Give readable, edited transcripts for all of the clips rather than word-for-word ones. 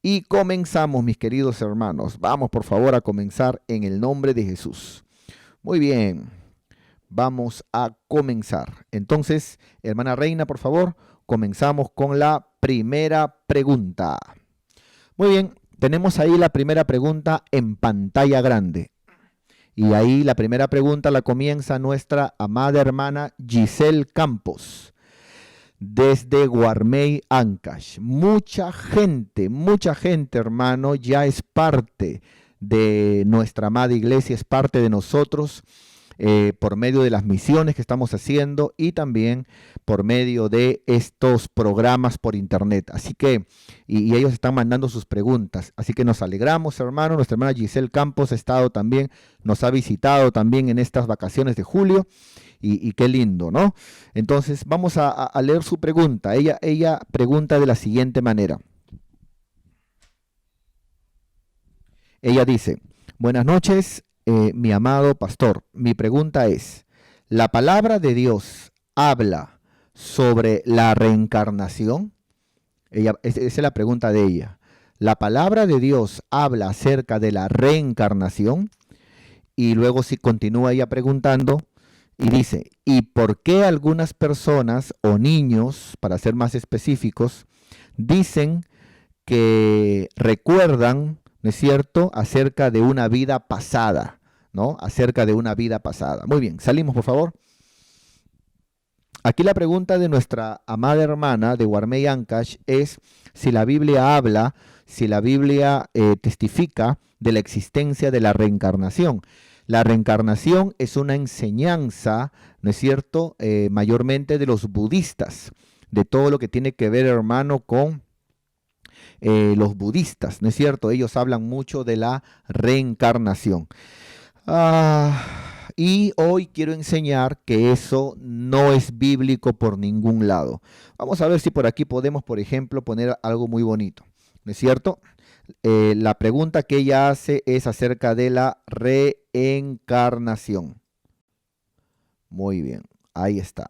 Y comenzamos, mis queridos hermanos. Vamos, por favor, a comenzar en el nombre de Jesús. Muy bien, vamos a comenzar. Entonces, hermana Reina, por favor, comenzamos con la primera pregunta. Muy bien, tenemos ahí la primera pregunta en pantalla grande. Y ahí la primera pregunta la comienza nuestra amada hermana Giselle Campos, desde Guarmey, Ancash. Mucha gente, hermano, ya es parte de nuestra amada iglesia, es parte de nosotros por medio de las misiones que estamos haciendo y también por medio de estos programas por internet. Así que, y ellos están mandando sus preguntas. Así que nos alegramos, hermano. Nuestra hermana Giselle Campos ha estado también, nos ha visitado también en estas vacaciones de julio. Y qué lindo, ¿no? Entonces vamos a leer su pregunta. Ella pregunta de la siguiente manera. Ella dice: buenas noches, mi amado pastor. Mi pregunta es, ¿la palabra de Dios habla sobre la reencarnación? Esa es la pregunta de ella. ¿La palabra de Dios habla acerca de la reencarnación? Y luego si continúa ella preguntando, y dice, ¿y por qué algunas personas o niños, para ser más específicos, dicen que recuerdan, ¿no es cierto?, acerca de una vida pasada, ¿no? Acerca de una vida pasada. Muy bien, salimos, por favor. Aquí la pregunta de nuestra amada hermana de Guarmey Ancash es si la Biblia habla, si la Biblia testifica de la existencia de la reencarnación. La reencarnación es una enseñanza, ¿no es cierto?, mayormente de los budistas, de todo lo que tiene que ver, hermano, con los budistas, ¿no es cierto? Ellos hablan mucho de la reencarnación. Y hoy quiero enseñar que eso no es bíblico por ningún lado. Vamos a ver si por aquí podemos, por ejemplo, poner algo muy bonito, ¿no es cierto? La pregunta que ella hace es acerca de la reencarnación. Muy bien, ahí está.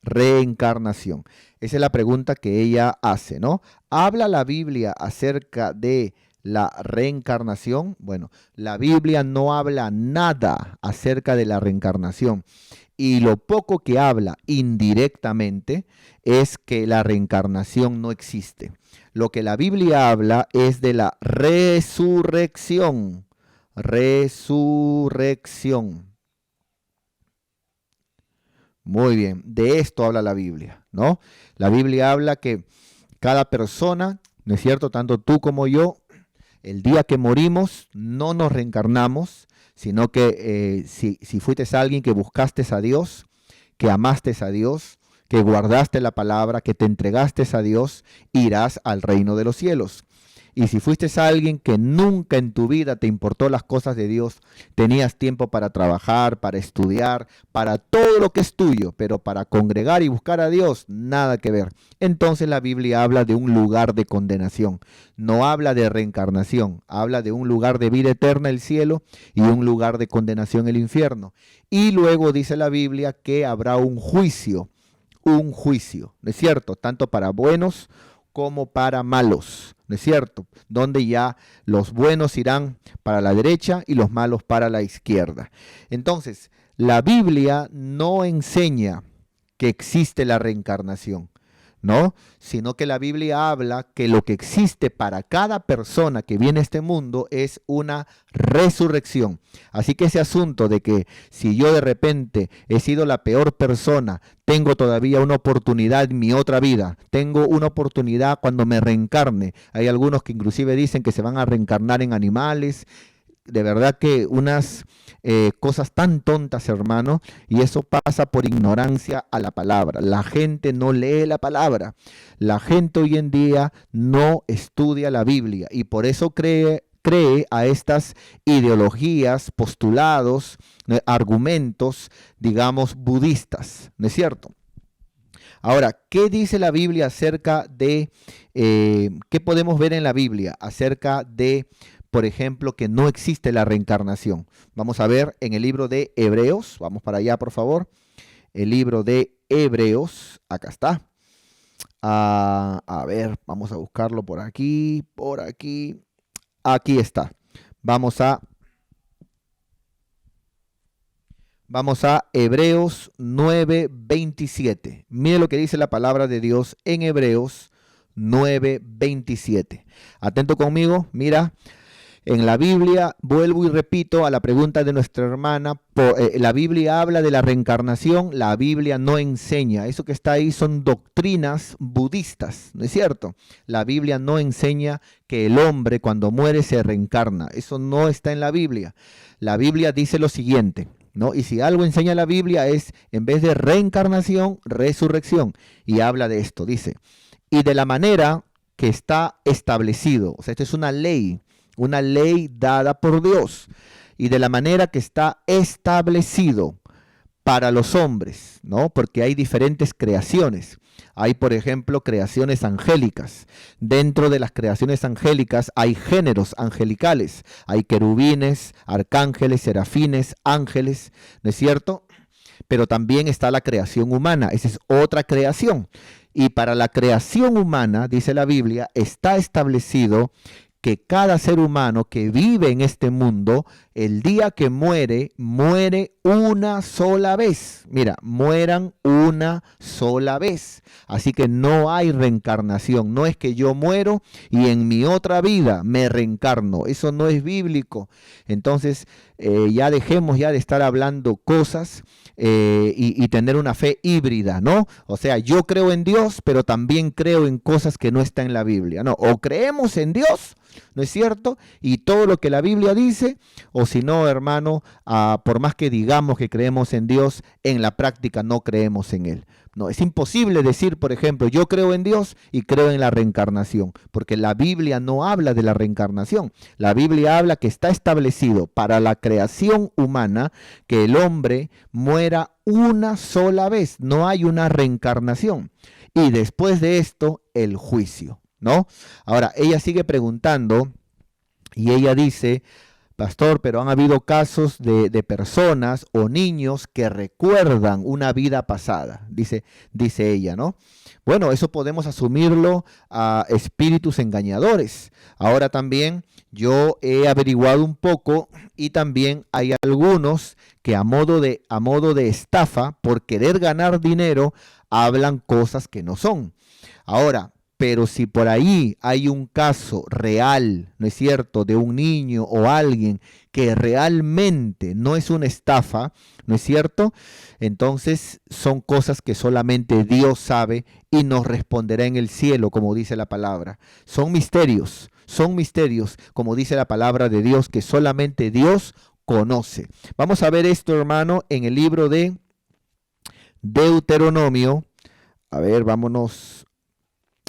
Reencarnación. Esa es la pregunta que ella hace, ¿no? ¿Habla la Biblia acerca de la reencarnación? Bueno, la Biblia no habla nada acerca de la reencarnación. Y lo poco que habla indirectamente es que la reencarnación no existe. Lo que la Biblia habla es de la resurrección. Resurrección. Muy bien, de esto habla la Biblia, ¿no? La Biblia habla que cada persona, ¿no es cierto?, tanto tú como yo, el día que morimos no nos reencarnamos, sino que si fuiste alguien que buscaste a Dios, que amaste a Dios, que guardaste la palabra, que te entregaste a Dios, irás al reino de los cielos. Y si fuiste alguien que nunca en tu vida te importó las cosas de Dios, tenías tiempo para trabajar, para estudiar, para todo lo que es tuyo, pero para congregar y buscar a Dios, nada que ver. Entonces la Biblia habla de un lugar de condenación, no habla de reencarnación, habla de un lugar de vida eterna, el cielo, y un lugar de condenación, el infierno. Y luego dice la Biblia que habrá un juicio, ¿no es cierto? Tanto para buenos como para malos, ¿no es cierto? Donde ya los buenos irán para la derecha y los malos para la izquierda. Entonces, la Biblia no enseña que existe la reencarnación, ¿no? Sino que la Biblia habla que lo que existe para cada persona que viene a este mundo es una resurrección. Así que ese asunto de que si yo de repente he sido la peor persona, tengo todavía una oportunidad en mi otra vida, tengo una oportunidad cuando me reencarne. Hay algunos que inclusive dicen que se van a reencarnar en animales. De verdad que unas cosas tan tontas, hermano, y eso pasa por ignorancia a la palabra. La gente no lee la palabra. La gente hoy en día no estudia la Biblia y por eso cree a estas ideologías, postulados, argumentos, digamos, budistas, ¿no es cierto? Ahora, ¿qué dice la Biblia acerca de, qué podemos ver en la Biblia acerca de, por ejemplo, que no existe la reencarnación? Vamos a ver en el libro de Hebreos, vamos para allá por favor, el libro de Hebreos, acá está. A ver, vamos a buscarlo por aquí, por aquí. Aquí está. Vamos a, vamos a Hebreos 9:27. Mire lo que dice la palabra de Dios en Hebreos 9:27. Atento conmigo, mira. En la Biblia, vuelvo y repito a la pregunta de nuestra hermana, la Biblia habla de la reencarnación, la Biblia no enseña. Eso que está ahí son doctrinas budistas, ¿no es cierto? La Biblia no enseña que el hombre cuando muere se reencarna. Eso no está en la Biblia. La Biblia dice lo siguiente, ¿no? Y si algo enseña la Biblia es, en vez de reencarnación, resurrección. Y habla de esto, dice, y de la manera que está establecido. O sea, esto es una ley dada por Dios y de la manera que está establecido para los hombres, ¿no? Porque hay diferentes creaciones. Hay, por ejemplo, creaciones angélicas. Dentro de las creaciones angélicas hay géneros angelicales. Hay querubines, arcángeles, serafines, ángeles, ¿no es cierto? Pero también está la creación humana. Esa es otra creación. Y para la creación humana, dice la Biblia, está establecido que cada ser humano que vive en este mundo, el día que muere, muere una sola vez. Mira, mueran una sola vez. Así que no hay reencarnación. No es que yo muero y en mi otra vida me reencarno. Eso no es bíblico. Entonces, ya dejemos ya de estar hablando cosas y tener una fe híbrida, ¿no? O sea, yo creo en Dios, pero también creo en cosas que no están en la Biblia, ¿no? O creemos en Dios, ¿no es cierto? Y todo lo que la Biblia dice, o si no, hermano, por más que digamos que creemos en Dios, en la práctica no creemos en Él. No, es imposible decir, por ejemplo, yo creo en Dios y creo en la reencarnación, porque la Biblia no habla de la reencarnación. La Biblia habla que está establecido para la creación humana que el hombre muera una sola vez, no hay una reencarnación. Y después de esto, el juicio, ¿no? Ahora, ella sigue preguntando y ella dice, pastor, pero han habido casos de personas o niños que recuerdan una vida pasada, dice ella, ¿no? Bueno, eso podemos asumirlo a espíritus engañadores. Ahora también yo he averiguado un poco y también hay algunos que a modo de estafa, por querer ganar dinero, hablan cosas que no son. Ahora, pero si por ahí hay un caso real, ¿no es cierto?, de un niño o alguien que realmente no es una estafa, ¿no es cierto? Entonces son cosas que solamente Dios sabe y nos responderá en el cielo, como dice la palabra. Son misterios, como dice la palabra de Dios, que solamente Dios conoce. Vamos a ver esto, hermano, en el libro de Deuteronomio. A ver, vámonos.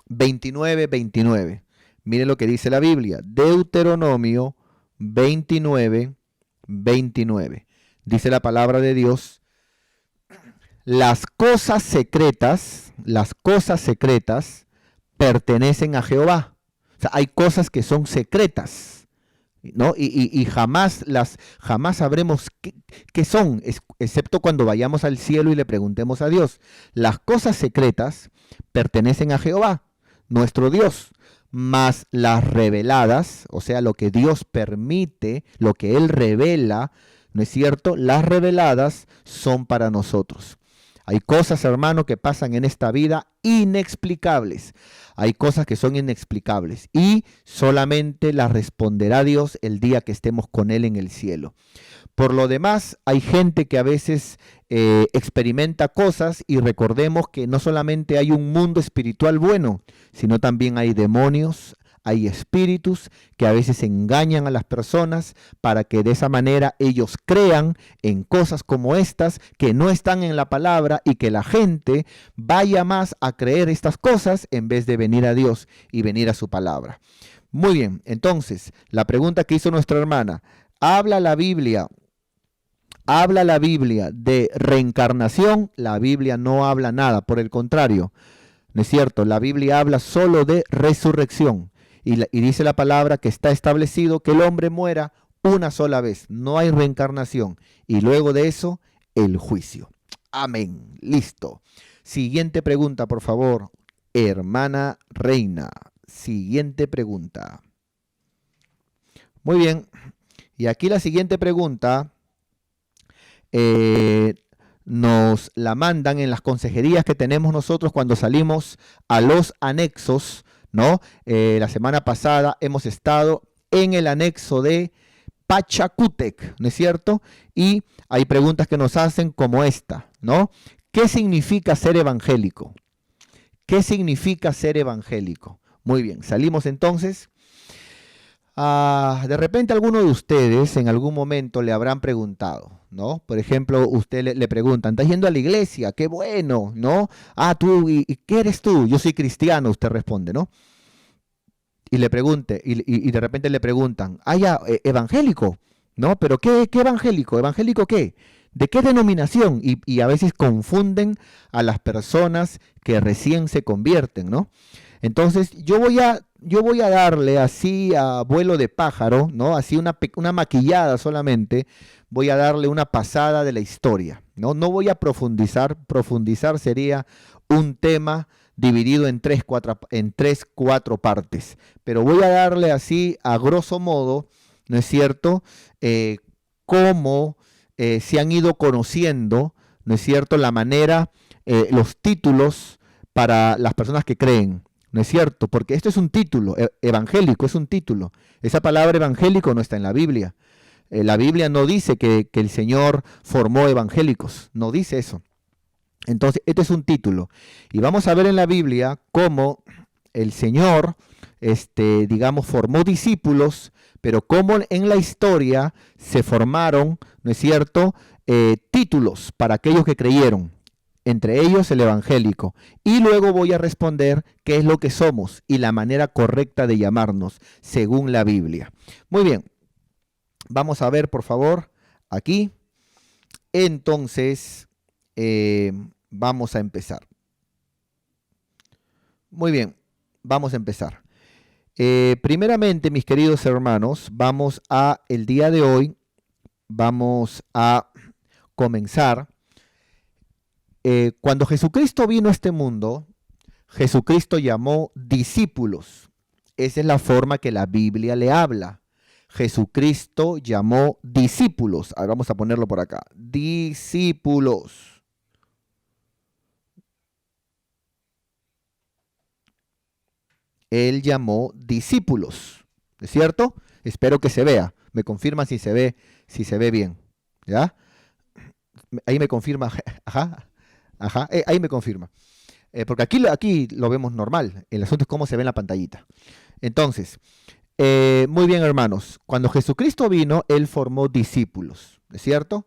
29:29. Miren lo que dice la Biblia. Deuteronomio 29:29. Dice la palabra de Dios, las cosas secretas pertenecen a Jehová. O sea, hay cosas que son secretas, ¿no? Y jamás sabremos qué son, excepto cuando vayamos al cielo y le preguntemos a Dios. Las cosas secretas pertenecen a Jehová, nuestro Dios, mas las reveladas, o sea, lo que Dios permite, lo que Él revela, ¿no es cierto? Las reveladas son para nosotros. Hay cosas, hermano, que pasan en esta vida inexplicables. Hay cosas que son inexplicables y solamente las responderá Dios el día que estemos con Él en el cielo. Por lo demás, hay gente que a veces experimenta cosas y recordemos que no solamente hay un mundo espiritual bueno, sino también hay demonios, hay espíritus que a veces engañan a las personas para que de esa manera ellos crean en cosas como estas que no están en la palabra y que la gente vaya más a creer estas cosas en vez de venir a Dios y venir a su palabra. Muy bien, entonces, la pregunta que hizo nuestra hermana, ¿habla la Biblia de reencarnación? La Biblia no habla nada, por el contrario, ¿no es cierto? La Biblia habla solo de resurrección. Y dice la palabra que está establecido que el hombre muera una sola vez, no hay reencarnación. Y luego de eso, el juicio. Amén. Listo. Siguiente pregunta, por favor. hermana Reina. Siguiente pregunta. Muy bien. Y aquí la siguiente pregunta nos la mandan en las consejerías que tenemos nosotros cuando salimos a los anexos, ¿no? La semana pasada hemos estado en el anexo de Pachacútec, ¿no es cierto? Y hay preguntas que nos hacen como esta, ¿no? ¿Qué significa ser evangélico? ¿Qué significa ser evangélico? Muy bien, salimos entonces. De repente alguno de ustedes en algún momento le habrán preguntado, ¿no? Por ejemplo, usted le preguntan, ¿estás yendo a la iglesia? ¡Qué bueno!, ¿no? Tú, ¿y qué eres tú? Yo soy cristiano, usted responde, ¿no? Y le pregunte, y de repente le preguntan, evangélico, ¿no? ¿Pero qué evangélico? ¿Evangélico qué? ¿De qué denominación? Y a veces confunden a las personas que recién se convierten, ¿no? Entonces, yo voy a darle así a vuelo de pájaro, ¿no? Así una maquillada solamente, voy a darle una pasada de la historia, ¿no? No voy a profundizar, profundizar sería un tema dividido en tres, cuatro partes, pero voy a darle así a grosso modo, ¿no es cierto?, cómo se han ido conociendo, ¿no es cierto?, la manera, los títulos para las personas que creen. ¿No es cierto? Porque esto es un título, evangélico es un título. Esa palabra evangélico no está en la Biblia. La Biblia no dice que el Señor formó evangélicos, no dice eso. Entonces, este es un título. Y vamos a ver en la Biblia cómo el Señor, digamos, formó discípulos, pero cómo en la historia se formaron, ¿no es cierto?, títulos para aquellos que creyeron, entre ellos el evangélico. Y luego voy a responder qué es lo que somos y la manera correcta de llamarnos, según la Biblia. Muy bien, vamos a ver, por favor, aquí. Entonces, vamos a empezar. Muy bien, vamos a empezar. Primeramente, mis queridos hermanos, el día de hoy, vamos a comenzar. Cuando Jesucristo vino a este mundo, Jesucristo llamó discípulos. Esa es la forma que la Biblia le habla. Jesucristo llamó discípulos. Ahora vamos a ponerlo por acá. Discípulos. Él llamó discípulos. ¿Es cierto? Espero que se vea. Me confirma si se ve bien. ¿Ya? Ahí me confirma. Ajá. Ajá. Ahí me confirma. Porque aquí lo vemos normal. El asunto es cómo se ve en la pantallita. Entonces, muy bien, hermanos. Cuando Jesucristo vino, Él formó discípulos, ¿es cierto?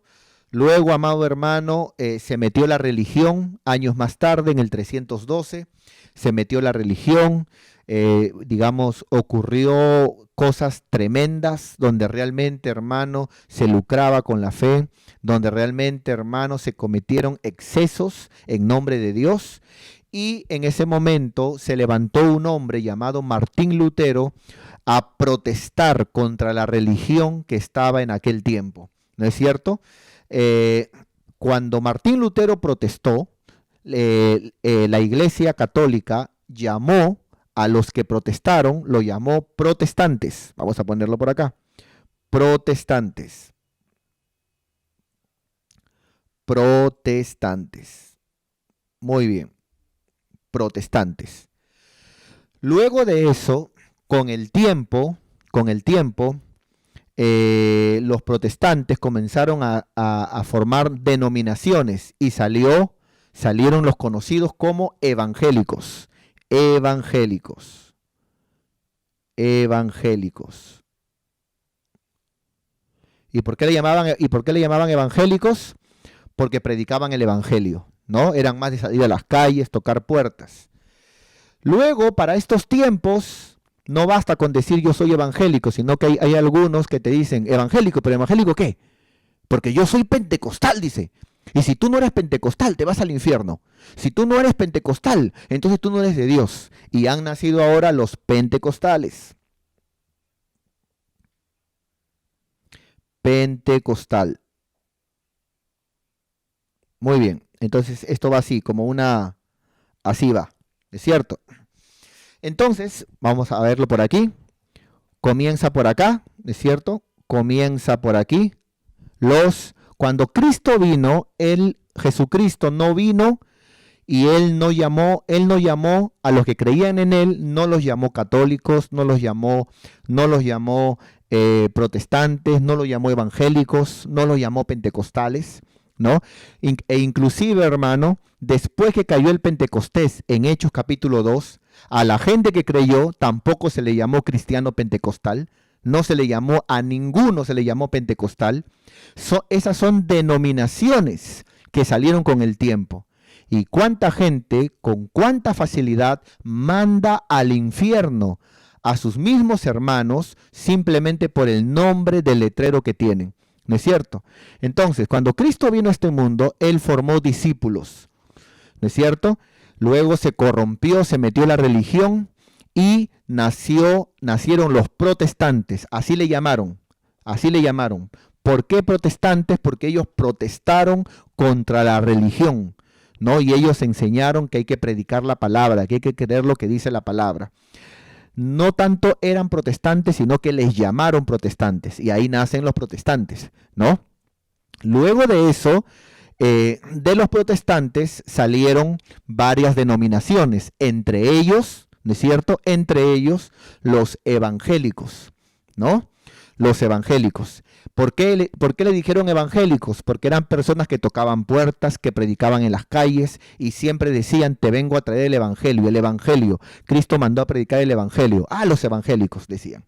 Luego, amado hermano, se metió la religión. Años más tarde, en el 312, se metió la religión. Digamos, ocurrió cosas tremendas donde realmente, hermano, se lucraba con la fe, donde realmente, hermano, se cometieron excesos en nombre de Dios. Y en ese momento se levantó un hombre llamado Martín Lutero a protestar contra la religión que estaba en aquel tiempo. ¿No es cierto? Cuando Martín Lutero protestó, la Iglesia Católica llamó a los que protestaron, lo llamó protestantes. Vamos a ponerlo por acá. Protestantes. Protestantes. Muy bien. Protestantes. Luego de eso, con el tiempo, los protestantes comenzaron a formar denominaciones y salieron los conocidos como evangélicos. Evangélicos. Evangélicos. ¿Y por qué le llamaban evangélicos? Porque predicaban el evangelio, ¿no? Eran más de salir a las calles, tocar puertas. Luego, para estos tiempos, no basta con decir yo soy evangélico, sino que hay algunos que te dicen, evangélico, ¿pero evangélico qué? Porque yo soy pentecostal, dice. Y si tú no eres pentecostal, te vas al infierno. Si tú no eres pentecostal, entonces tú no eres de Dios. Y han nacido ahora los pentecostales. Pentecostal. Muy bien. Entonces esto va así, así va. ¿Es cierto? Entonces, vamos a verlo por aquí. Comienza por acá, ¿es cierto? Comienza por aquí. Cuando Cristo vino, Jesucristo no vino y él no llamó a los que creían en él, no los llamó católicos, no los llamó protestantes, no los llamó evangélicos, no los llamó pentecostales, ¿no? E inclusive, hermano, después que cayó el Pentecostés en Hechos capítulo 2, a la gente que creyó tampoco se le llamó cristiano pentecostal, no se le llamó a ninguno, se le llamó pentecostal. Esas son denominaciones que salieron con el tiempo. Y cuánta gente, con cuánta facilidad, manda al infierno a sus mismos hermanos simplemente por el nombre del letrero que tienen. ¿No es cierto? Entonces, cuando Cristo vino a este mundo, Él formó discípulos. ¿No es cierto? Luego se corrompió, se metió en la religión y nacieron los protestantes. Así le llamaron. ¿Por qué protestantes? Porque ellos protestaron contra la religión, ¿no? Y ellos enseñaron que hay que predicar la palabra, que hay que creer lo que dice la palabra. No tanto eran protestantes, sino que les llamaron protestantes. Y ahí nacen los protestantes, ¿no? Luego de eso, de los protestantes salieron varias denominaciones, entre ellos, ¿no es cierto? Entre ellos los evangélicos, ¿no? Los evangélicos. ¿Por qué le dijeron evangélicos? Porque eran personas que tocaban puertas, que predicaban en las calles y siempre decían, te vengo a traer el evangelio. Cristo mandó a predicar el evangelio. Los evangélicos decían.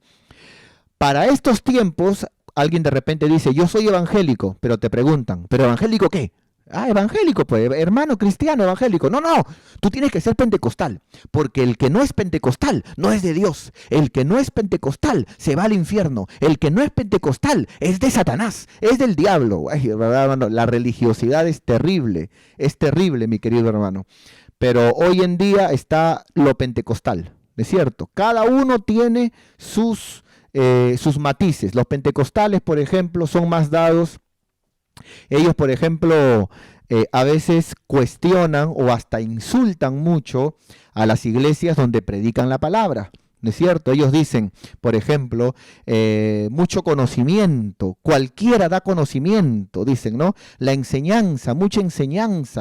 Para estos tiempos, alguien de repente dice, yo soy evangélico, pero te preguntan, ¿pero evangélico qué? Evangélico, pues, hermano cristiano evangélico. No, tú tienes que ser pentecostal, porque el que no es pentecostal no es de Dios. El que no es pentecostal se va al infierno. El que no es pentecostal es de Satanás, es del diablo. ¿Verdad, hermano? La religiosidad es terrible, mi querido hermano. Pero hoy en día está lo pentecostal, ¿es cierto? Cada uno tiene sus matices. Los pentecostales, por ejemplo, son más dados. Ellos, por ejemplo, a veces cuestionan o hasta insultan mucho a las iglesias donde predican la palabra. ¿No es cierto? Ellos dicen, por ejemplo, mucho conocimiento, cualquiera da conocimiento, dicen, ¿no?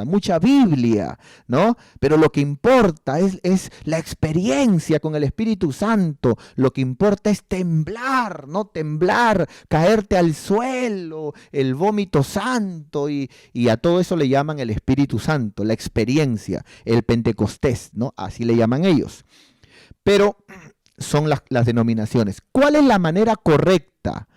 Mucha Biblia, ¿no? Pero lo que importa es la experiencia con el Espíritu Santo, lo que importa es temblar, ¿no? Temblar, caerte al suelo, el vómito santo, y a todo eso le llaman el Espíritu Santo, la experiencia, el Pentecostés, ¿no? Así le llaman ellos. Pero son las denominaciones. ¿Cuál es la manera correcta?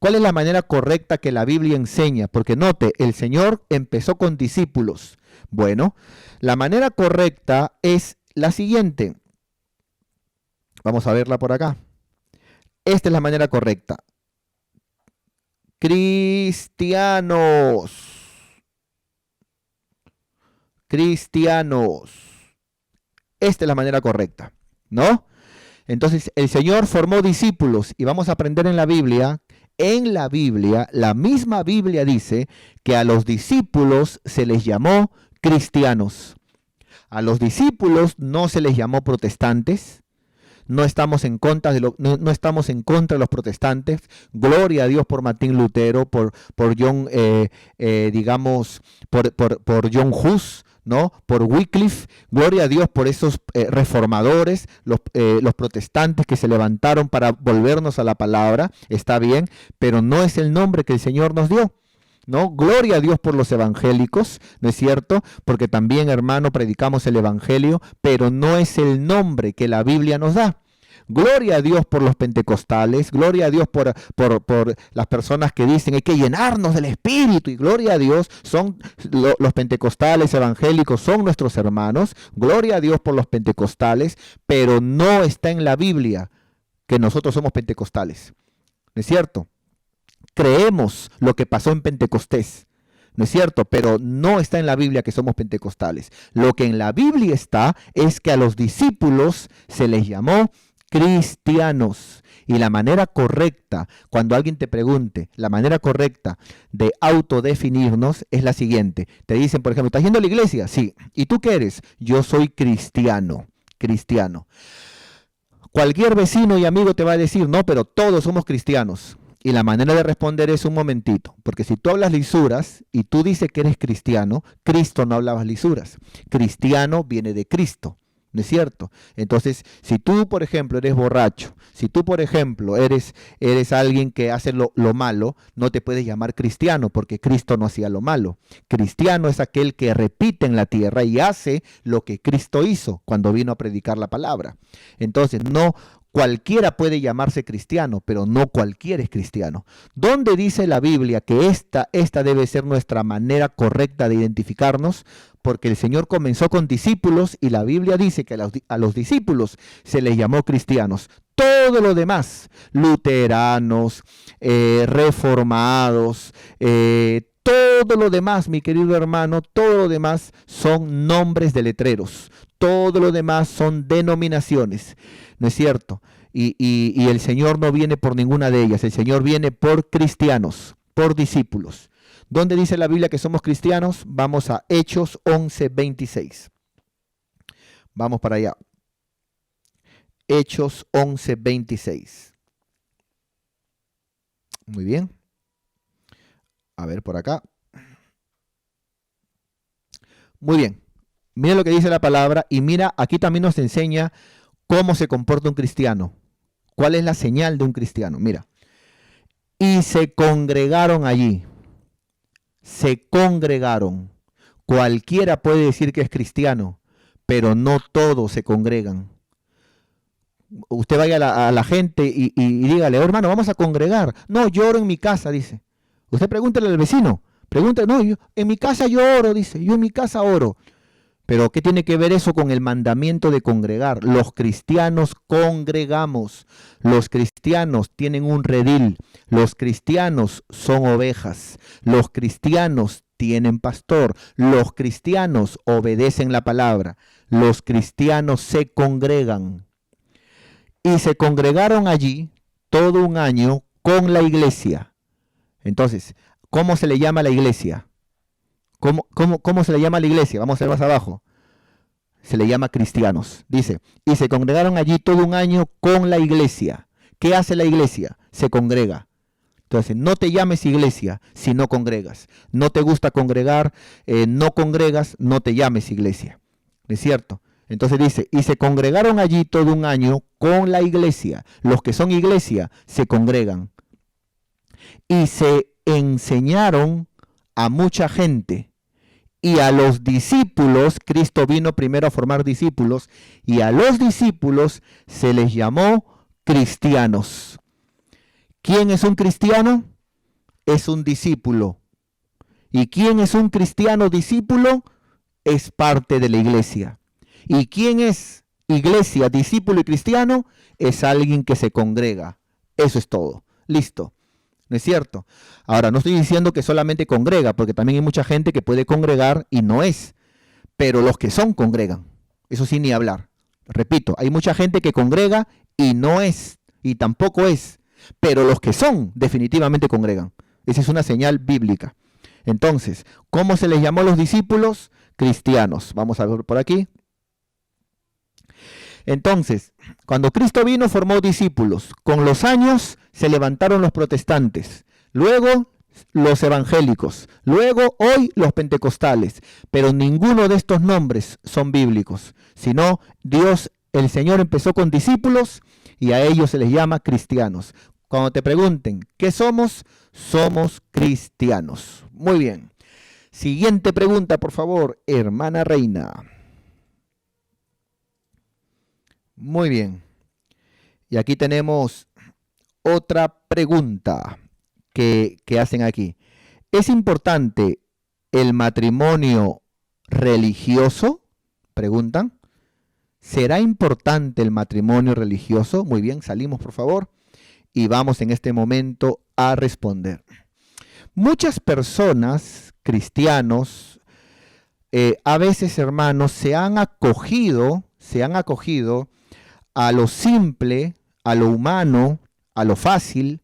¿Cuál es la manera correcta que la Biblia enseña? Porque note, el Señor empezó con discípulos. Bueno, la manera correcta es la siguiente. Vamos a verla por acá. Esta es la manera correcta. Cristianos. Esta es la manera correcta, ¿no? Entonces el Señor formó discípulos y vamos a aprender en la Biblia, la misma Biblia dice que a los discípulos se les llamó cristianos. A los discípulos no se les llamó protestantes. No estamos en contra de los protestantes. Gloria a Dios por Martín Lutero, por John, por John Hus, ¿no? Por Wycliffe. Gloria a Dios por esos reformadores, los protestantes que se levantaron para volvernos a la palabra. Está bien, pero no es el nombre que el Señor nos dio, ¿no? Gloria a Dios por los evangélicos, ¿no es cierto? Porque también, hermano, predicamos el evangelio, pero no es el nombre que la Biblia nos da. Gloria a Dios por los pentecostales, gloria a Dios por las personas que dicen hay que llenarnos del Espíritu, y gloria a Dios, los pentecostales evangélicos son nuestros hermanos, gloria a Dios por los pentecostales, pero no está en la Biblia que nosotros somos pentecostales, ¿no es cierto? Creemos lo que pasó en Pentecostés, ¿no es cierto? Pero no está en la Biblia que somos pentecostales. Lo que en la Biblia está es que a los discípulos se les llamó cristianos. Y la manera correcta, cuando alguien te pregunte, la manera correcta de autodefinirnos es la siguiente. Te dicen, por ejemplo, ¿estás yendo a la iglesia? Sí. ¿Y tú qué eres? Yo soy cristiano. Cristiano. Cualquier vecino y amigo te va a decir, no, pero todos somos cristianos. Y la manera de responder es un momentito, porque si tú hablas lisuras y tú dices que eres cristiano, Cristo no hablaba lisuras. Cristiano viene de Cristo. ¿No es cierto? Entonces, si tú, por ejemplo, eres borracho, si tú, por ejemplo, eres alguien que hace lo malo, no te puedes llamar cristiano porque Cristo no hacía lo malo. Cristiano es aquel que repite en la tierra y hace lo que Cristo hizo cuando vino a predicar la palabra. Entonces, no cualquiera puede llamarse cristiano, pero no cualquiera es cristiano. ¿Dónde dice la Biblia que esta debe ser nuestra manera correcta de identificarnos? Porque el Señor comenzó con discípulos y la Biblia dice que a los discípulos se les llamó cristianos. Todo lo demás, luteranos, reformados, todo lo demás, mi querido hermano, todo lo demás son nombres de letreros. Todo lo demás son denominaciones, ¿no es cierto? Y el Señor no viene por ninguna de ellas, el Señor viene por cristianos, por discípulos. ¿Dónde dice la Biblia que somos cristianos? Vamos a Hechos 11:26. Vamos para allá. Hechos 11:26. Muy bien. A ver por acá. Muy bien. Mira lo que dice la palabra y mira, aquí también nos enseña cómo se comporta un cristiano. ¿Cuál es la señal de un cristiano? Mira. Y se congregaron allí. Se congregaron. Cualquiera puede decir que es cristiano, pero no todos se congregan. Usted vaya a la gente y dígale, hermano, vamos a congregar. No, yo oro en mi casa, dice. Usted pregúntele al vecino. Pregúntale, no, yo, en mi casa yo oro, dice. Yo en mi casa oro. Pero ¿qué tiene que ver eso con el mandamiento de congregar? Los cristianos congregamos. Los cristianos tienen un redil. Los cristianos son ovejas. Los cristianos tienen pastor. Los cristianos obedecen la palabra. Los cristianos se congregan. Y se congregaron allí todo un año con la iglesia. Entonces, ¿cómo se le llama a la iglesia? ¿Cómo se le llama a la iglesia? Vamos a ver más abajo. Se le llama cristianos. Dice, y se congregaron allí todo un año con la iglesia. ¿Qué hace la iglesia? Se congrega. Entonces, no te llames iglesia si no congregas. No te gusta congregar, no congregas, no te llames iglesia. ¿Es cierto? Entonces dice, y se congregaron allí todo un año con la iglesia. Los que son iglesia se congregan. Y se enseñaron a mucha gente. Y a los discípulos, Cristo vino primero a formar discípulos, y a los discípulos se les llamó cristianos. ¿Quién es un cristiano? Es un discípulo. ¿Y quién es un cristiano discípulo? Es parte de la iglesia. ¿Y quién es iglesia, discípulo y cristiano? Es alguien que se congrega. Eso es todo. Listo. ¿No es cierto? Ahora, no estoy diciendo que solamente congrega, porque también hay mucha gente que puede congregar y no es. Pero los que son, congregan. Eso sin ni hablar. Repito, hay mucha gente que congrega y no es, y tampoco es. Pero los que son, definitivamente congregan. Esa es una señal bíblica. Entonces, ¿cómo se les llamó a los discípulos? Cristianos. Vamos a ver por aquí. Entonces, cuando Cristo vino, formó discípulos. Con los años se levantaron los protestantes. Luego los evangélicos. Luego hoy los pentecostales. Pero ninguno de estos nombres son bíblicos. Sino Dios, el Señor empezó con discípulos y a ellos se les llama cristianos. Cuando te pregunten, ¿qué somos? Somos cristianos. Muy bien. Siguiente pregunta, por favor, hermana Reina. Muy bien. Y aquí tenemos otra pregunta que hacen aquí. ¿Es importante el matrimonio religioso? Preguntan. ¿Será importante el matrimonio religioso? Muy bien, salimos por favor y vamos en este momento a responder. Muchas personas, cristianos, a veces, hermanos, se han acogido a lo simple, a lo humano, a lo fácil,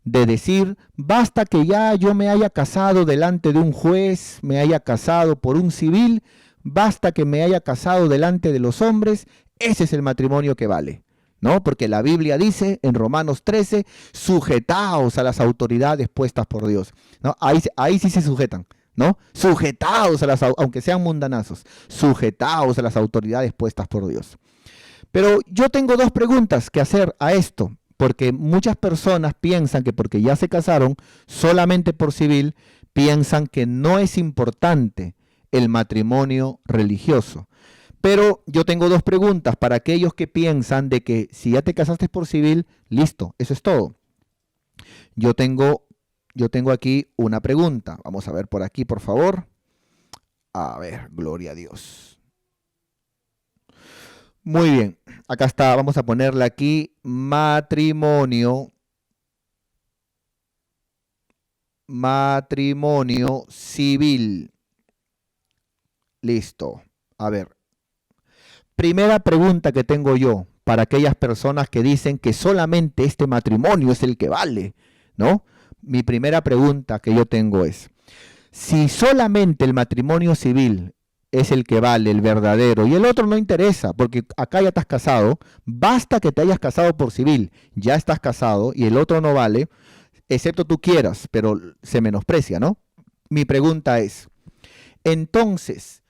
de decir, basta que ya yo me haya casado delante de un juez, me haya casado por un civil, basta que me haya casado delante de los hombres, ese es el matrimonio que vale, ¿no? Porque la Biblia dice en Romanos 13, sujetaos a las autoridades puestas por Dios, ¿no? Ahí sí se sujetan, ¿no? Sujetaos a aunque sean mundanazos, sujetaos a las autoridades puestas por Dios. Pero yo tengo dos preguntas que hacer a esto, porque muchas personas piensan que porque ya se casaron solamente por civil, piensan que no es importante el matrimonio religioso. Pero yo tengo dos preguntas para aquellos que piensan de que si ya te casaste por civil, listo, eso es todo. Yo tengo aquí una pregunta. Vamos a ver por aquí, por favor. A ver, gloria a Dios. Muy bien, acá está, vamos a ponerle aquí matrimonio civil. Listo. A ver, primera pregunta que tengo yo para aquellas personas que dicen que solamente este matrimonio es el que vale, ¿no? Mi primera pregunta que yo tengo es, si solamente el matrimonio civil es el que vale, el verdadero, y el otro no interesa, porque acá ya estás casado, basta que te hayas casado por civil, ya estás casado y el otro no vale, excepto tú quieras, pero se menosprecia, ¿no? Mi pregunta es, entonces,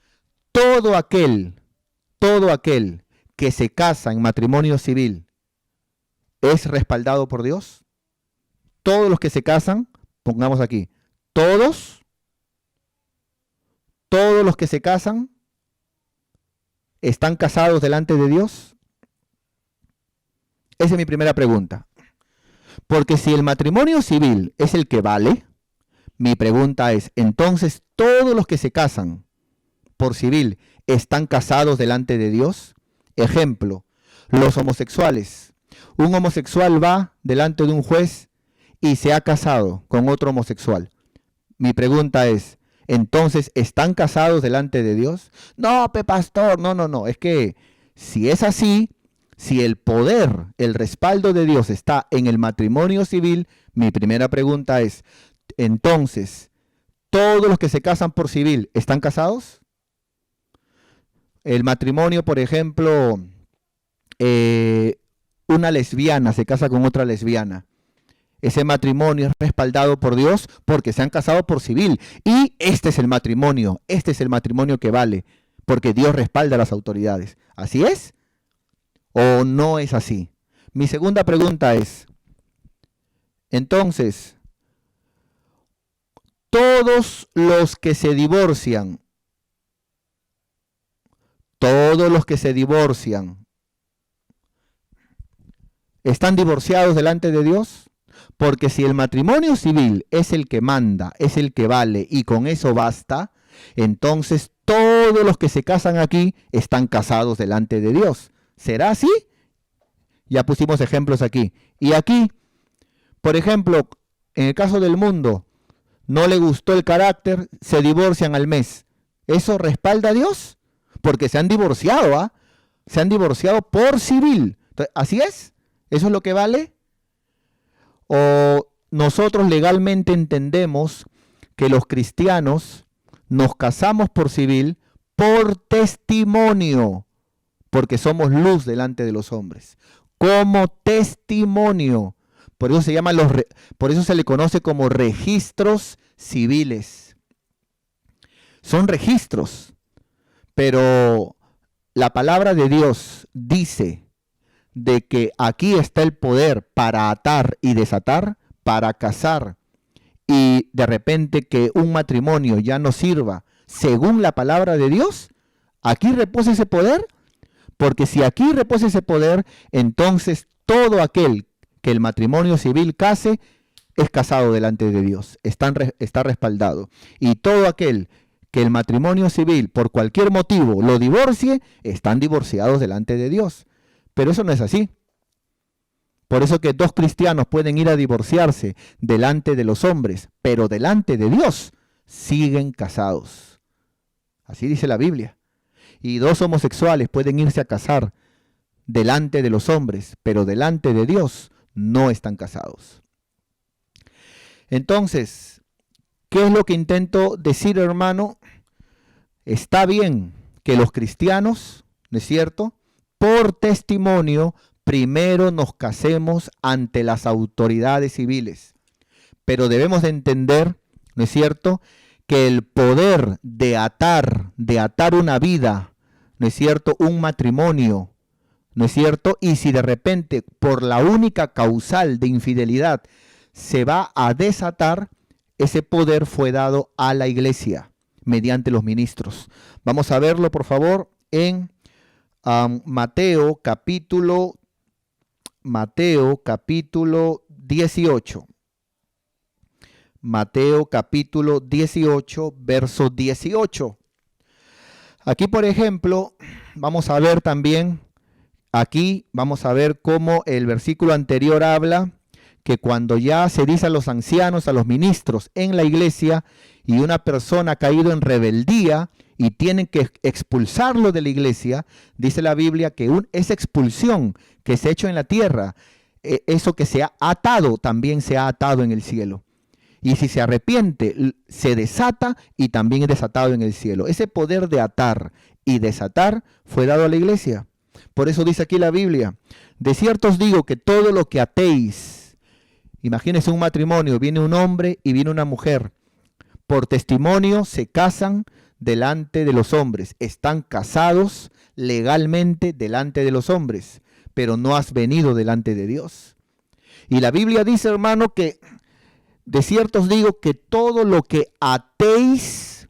todo aquel que se casa en matrimonio civil, ¿es respaldado por Dios? Todos los que se casan, pongamos aquí, todos los que se casan están casados delante de Dios. Esa es mi primera pregunta. Porque si el matrimonio civil es el que vale, mi pregunta es, entonces todos los que se casan por civil están casados delante de Dios. Ejemplo, los homosexuales. Un homosexual va delante de un juez y se ha casado con otro homosexual. Mi pregunta es, entonces, ¿están casados delante de Dios? No, pastor, no. Es que si es así, si el poder, el respaldo de Dios está en el matrimonio civil, mi primera pregunta es, entonces, ¿todos los que se casan por civil están casados? El matrimonio, por ejemplo, una lesbiana se casa con otra lesbiana. Ese matrimonio es respaldado por Dios porque se han casado por civil. Y este es el matrimonio que vale, porque Dios respalda a las autoridades. ¿Así es? ¿O no es así? Mi segunda pregunta es, entonces, todos los que se divorcian, ¿están divorciados delante de Dios? Porque si el matrimonio civil es el que manda, es el que vale y con eso basta, entonces todos los que se casan aquí están casados delante de Dios. ¿Será así? Ya pusimos ejemplos aquí. Y aquí, por ejemplo, en el caso del mundo, no le gustó el carácter, se divorcian al mes. ¿Eso respalda a Dios? Porque se han divorciado, ¿ah? Se han divorciado por civil. Entonces, ¿así es? ¿Eso es lo que vale? ¿O nosotros legalmente entendemos que los cristianos nos casamos por civil por testimonio, porque somos luz delante de los hombres? Como testimonio. Por eso por eso se le conoce como registros civiles. Son registros, pero la palabra de Dios dice de que aquí está el poder para atar y desatar, para casar, y de repente que un matrimonio ya no sirva según la palabra de Dios. Aquí reposa ese poder, porque si aquí reposa ese poder, entonces todo aquel que el matrimonio civil case es casado delante de Dios, está respaldado. Y todo aquel que el matrimonio civil por cualquier motivo lo divorcie, están divorciados delante de Dios. Pero eso no es así. Por eso que dos cristianos pueden ir a divorciarse delante de los hombres, pero delante de Dios siguen casados. Así dice la Biblia. Y dos homosexuales pueden irse a casar delante de los hombres, pero delante de Dios no están casados. Entonces, ¿qué es lo que intento decir, hermano? Está bien que los cristianos, ¿no es cierto?, por testimonio, primero nos casemos ante las autoridades civiles. Pero debemos de entender, ¿no es cierto?, que el poder de atar una vida, ¿no es cierto?, un matrimonio, ¿no es cierto? Y si de repente por la única causal de infidelidad se va a desatar, ese poder fue dado a la iglesia mediante los ministros. Vamos a verlo, por favor, en Mateo capítulo 18. Mateo capítulo 18, verso 18. Aquí, por ejemplo, vamos a ver también, vamos a ver cómo el versículo anterior habla que cuando ya se dice a los ancianos, a los ministros en la iglesia, y una persona ha caído en rebeldía y tienen que expulsarlo de la iglesia, dice la Biblia que esa expulsión que se ha hecho en la tierra, eso que se ha atado, también se ha atado en el cielo. Y si se arrepiente, se desata y también es desatado en el cielo. Ese poder de atar y desatar fue dado a la iglesia. Por eso dice aquí la Biblia, de cierto os digo que todo lo que atéis, imagínense un matrimonio, viene un hombre y viene una mujer, por testimonio se casan delante de los hombres, están casados legalmente delante de los hombres, pero no has venido delante de Dios. Y la Biblia dice, hermano, que de cierto os digo que todo lo que atéis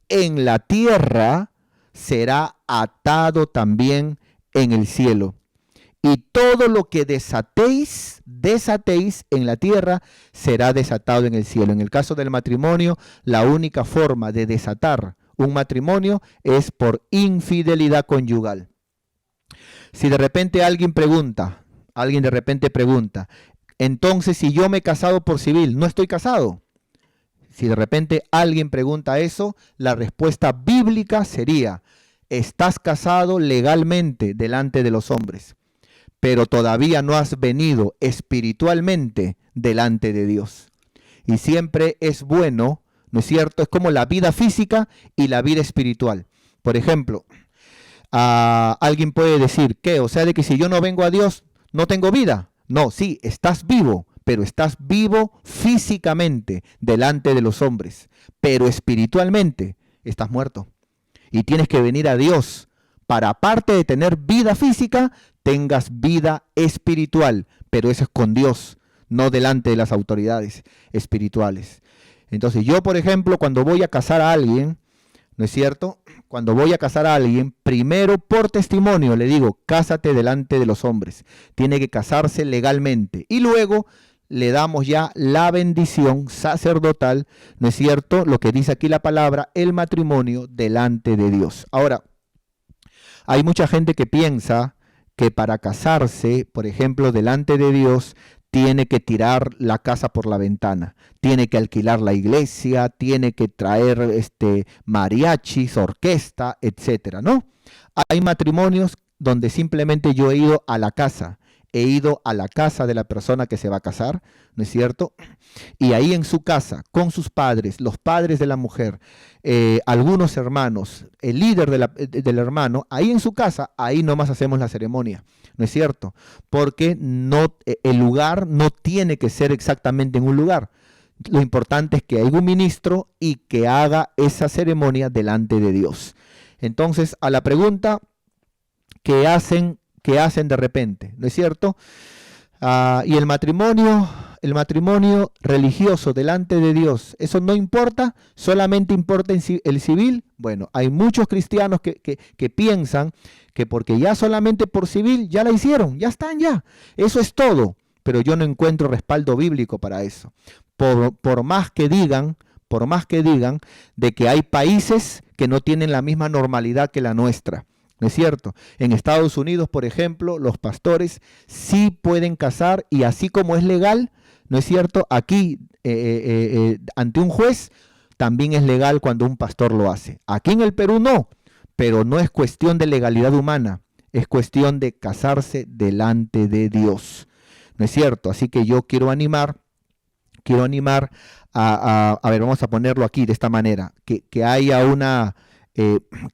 en la tierra será atado también en el cielo. Y todo lo que desatéis en la tierra será desatado en el cielo. En el caso del matrimonio, la única forma de desatar un matrimonio es por infidelidad conyugal. Si de repente alguien de repente pregunta, entonces si yo me he casado por civil, ¿no estoy casado? Si de repente alguien pregunta eso, la respuesta bíblica sería, estás casado legalmente delante de los hombres, pero todavía no has venido espiritualmente delante de Dios. Y siempre es bueno, ¿no es cierto? Es como la vida física y la vida espiritual. Por ejemplo, alguien puede decir, ¿qué? O sea, de que si yo no vengo a Dios, no tengo vida. No, sí, estás vivo, pero estás vivo físicamente delante de los hombres, pero espiritualmente estás muerto. Y tienes que venir a Dios para, aparte de tener vida física, tengas vida espiritual, pero eso es con Dios, no delante de las autoridades espirituales. Entonces yo, por ejemplo, cuando voy a casar a alguien, ¿no es cierto? Cuando voy a casar a alguien, primero por testimonio le digo, cásate delante de los hombres. Tiene que casarse legalmente. Y luego le damos ya la bendición sacerdotal, ¿no es cierto? Lo que dice aquí la palabra, el matrimonio delante de Dios. Ahora, hay mucha gente que piensa que para casarse, por ejemplo, delante de Dios, tiene que tirar la casa por la ventana, tiene que alquilar la iglesia, tiene que traer mariachis, orquesta, etcétera, ¿no? Hay matrimonios donde simplemente yo he ido a la casa de la persona que se va a casar, ¿no es cierto? Y ahí en su casa, con sus padres, los padres de la mujer, algunos hermanos, el líder del hermano, ahí en su casa, ahí nomás hacemos la ceremonia, ¿no es cierto? Porque el lugar no tiene que ser exactamente en un lugar. Lo importante es que haya un ministro y que haga esa ceremonia delante de Dios. Entonces, a la pregunta, ¿qué hacen de repente? ¿No es cierto? Y el matrimonio religioso delante de Dios, ¿eso no importa? ¿Solamente importa el civil? Bueno, hay muchos cristianos que piensan que porque ya solamente por civil ya la hicieron, ya están ya. Eso es todo, pero yo no encuentro respaldo bíblico para eso. Por más que digan de que hay países que no tienen la misma normalidad que la nuestra. ¿No es cierto? En Estados Unidos, por ejemplo, los pastores sí pueden casar y así como es legal, ¿no es cierto? Aquí, ante un juez, también es legal cuando un pastor lo hace. Aquí en el Perú no, pero no es cuestión de legalidad humana, Es cuestión de casarse delante de Dios. ¿No es cierto? Así que yo quiero animar a ver, vamos a ponerlo aquí de esta manera, que haya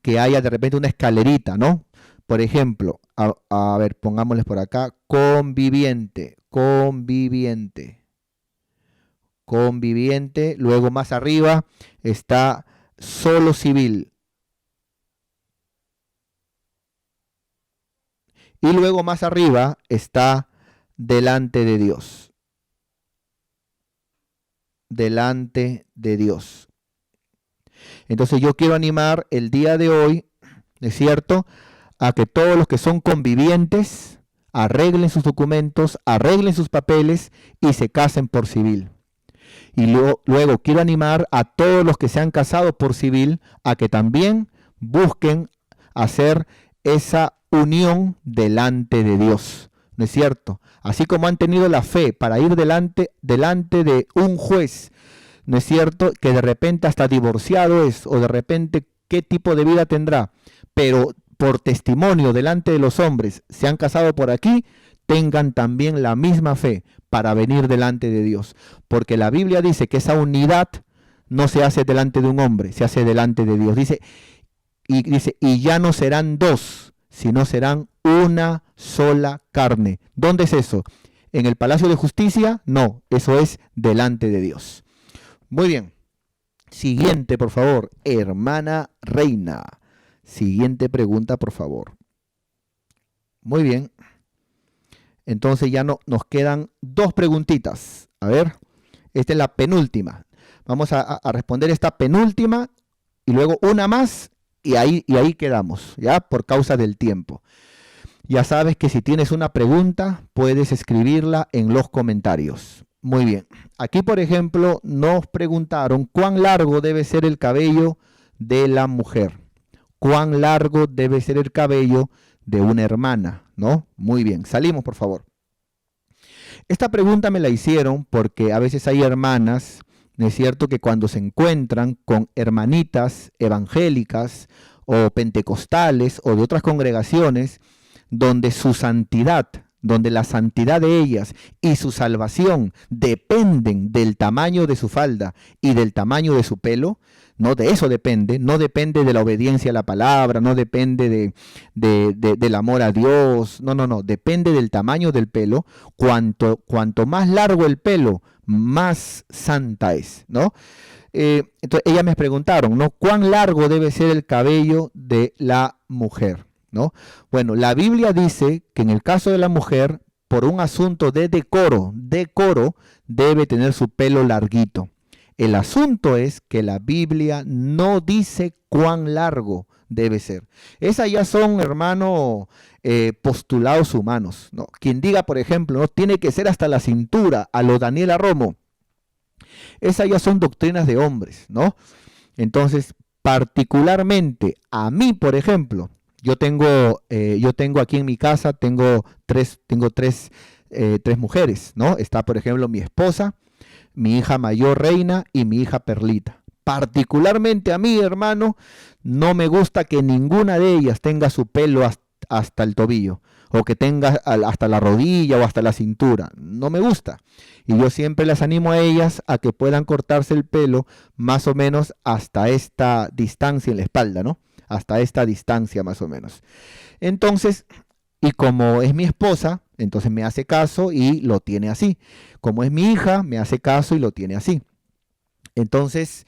que haya de repente una escalerita, ¿no? Por ejemplo, a ver, pongámosles por acá, conviviente, luego más arriba está solo civil, y luego más arriba está delante de Dios, delante de Dios. Entonces yo quiero animar el día de hoy, ¿es cierto?, a que todos los que son convivientes arreglen sus documentos, arreglen sus papeles y se casen por civil. Y luego quiero animar a todos los que se han casado por civil a que también busquen hacer esa unión delante de Dios. ¿No es cierto? Así como han tenido la fe para ir delante de un juez, ¿no es cierto?, que de repente hasta divorciado es, o de repente qué tipo de vida tendrá, pero por testimonio delante de los hombres se han casado por aquí, tengan también la misma fe para venir delante de Dios. Porque la Biblia dice que esa unidad no se hace delante de un hombre, se hace delante de Dios. Dice, y ya no serán dos, sino serán una sola carne. ¿Dónde es eso? ¿En el Palacio de Justicia? No, eso es delante de Dios. Muy bien. Siguiente, por favor, hermana Reina. Siguiente pregunta, por favor. Muy bien. Entonces ya no, nos quedan dos preguntitas. A ver, esta es la penúltima. Vamos a responder esta penúltima y luego una más y ahí quedamos, ¿ya? Por causa del tiempo. Ya sabes que si tienes una pregunta, puedes escribirla en los comentarios. Muy bien. Aquí, por ejemplo, nos preguntaron cuán largo debe ser el cabello de la mujer. ¿Cuán largo debe ser el cabello de una hermana? ¿No? Muy bien. Salimos, por favor. Esta pregunta me la hicieron porque a veces hay hermanas, ¿no es cierto?, que cuando se encuentran con hermanitas evangélicas o pentecostales o de otras congregaciones donde su santidad, donde la santidad de ellas y su salvación dependen del tamaño de su falda y del tamaño de su pelo, no de eso depende, no depende de la obediencia a la palabra, no depende del amor a Dios, no, depende del tamaño del pelo. Cuanto más largo el pelo, más santa es, ¿no? Entonces ellas me preguntaron, ¿no?, ¿cuán largo debe ser el cabello de la mujer? ¿No? Bueno, la Biblia dice que en el caso de la mujer, por un asunto de decoro, debe tener su pelo larguito. El asunto es que la Biblia no dice cuán largo debe ser. Esas ya son, hermano, postulados humanos, ¿no? Quien diga, por ejemplo, no tiene que ser hasta la cintura, a lo Daniela Romo. Esas ya son doctrinas de hombres, ¿no? Entonces, particularmente a mí, por ejemplo, yo tengo aquí en mi casa, tengo tres mujeres, ¿no? Está, por ejemplo, mi esposa, mi hija mayor Reina y mi hija Perlita. Particularmente a mí, hermano, no me gusta que ninguna de ellas tenga su pelo hasta el tobillo, o que tenga hasta la rodilla o hasta la cintura. No me gusta. Y yo siempre las animo a ellas a que puedan cortarse el pelo más o menos hasta esta distancia en la espalda, ¿no? Hasta esta distancia más o menos. Entonces, y como es mi esposa, entonces me hace caso y lo tiene así. Como es mi hija, me hace caso y lo tiene así. Entonces,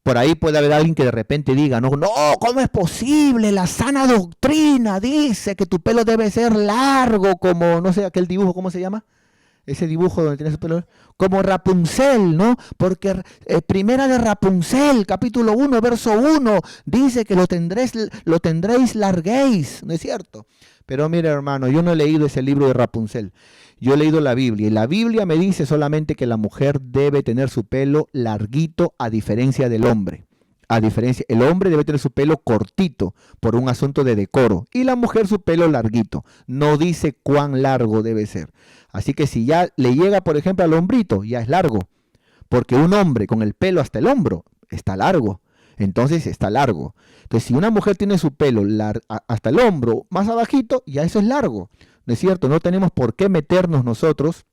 por ahí puede haber alguien que de repente diga, no, ¿cómo es posible? La sana doctrina dice que tu pelo debe ser largo, como, no sé, aquel dibujo, ¿cómo se llama? Ese dibujo donde tiene su pelo, como Rapunzel, ¿no? Porque primera de Rapunzel, capítulo 1, verso 1, dice que lo tendréis larguéis, ¿no es cierto? Pero mira, hermano, yo no he leído ese libro de Rapunzel, yo he leído la Biblia, y la Biblia me dice solamente que la mujer debe tener su pelo larguito a diferencia del hombre. El hombre debe tener su pelo cortito por un asunto de decoro y la mujer su pelo larguito. No dice cuán largo debe ser. Así que si ya le llega, por ejemplo, al hombrito, ya es largo. Porque un hombre con el pelo hasta el hombro está largo. entonces está largo. Entonces, si una mujer tiene su pelo hasta el hombro, más abajito, ya eso es largo, ¿no es cierto? No tenemos por qué meternos nosotros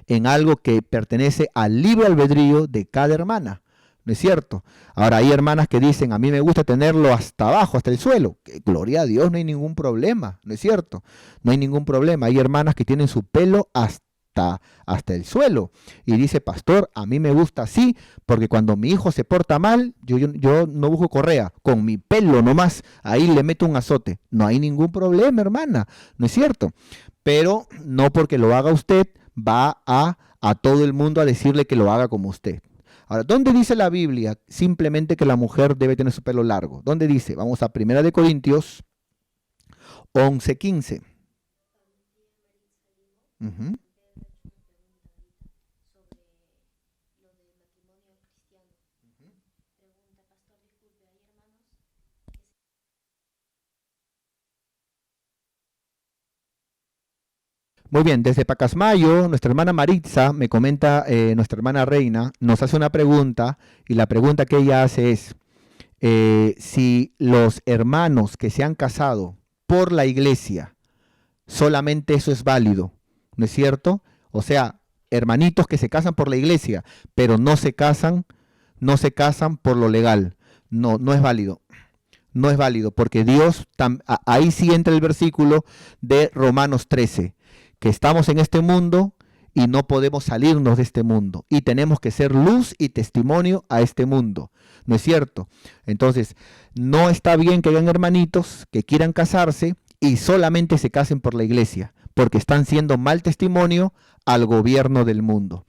en algo que pertenece al libre albedrío de cada hermana, ¿no es cierto? Ahora, hay hermanas que dicen, a mí me gusta tenerlo hasta abajo, hasta el suelo. Que, gloria a Dios, no hay ningún problema, ¿no es cierto? No hay ningún problema. Hay hermanas que tienen su pelo hasta el suelo. Y dice, pastor, a mí me gusta así, porque cuando mi hijo se porta mal, yo no busco correa, con mi pelo nomás, ahí le meto un azote. No hay ningún problema, hermana, ¿no es cierto? Pero no porque lo haga usted, va a todo el mundo a decirle que lo haga como usted. Ahora, ¿dónde dice la Biblia simplemente que la mujer debe tener su pelo largo? ¿Dónde dice? Vamos a 1 Corintios 11:15. Uh-huh. Muy bien, desde Pacasmayo, nuestra hermana Maritza me comenta, nuestra hermana Reina, nos hace una pregunta y la pregunta que ella hace es, si los hermanos que se han casado por la iglesia, solamente eso es válido, ¿no es cierto? O sea, hermanitos que se casan por la iglesia, pero no se casan por lo legal. No, no es válido. No es válido, porque Dios, ahí sí entra el versículo de Romanos 13, que estamos en este mundo y no podemos salirnos de este mundo. Y tenemos que ser luz y testimonio a este mundo. ¿No es cierto? Entonces, no está bien que hayan hermanitos que quieran casarse y solamente se casen por la iglesia, porque están siendo mal testimonio al gobierno del mundo.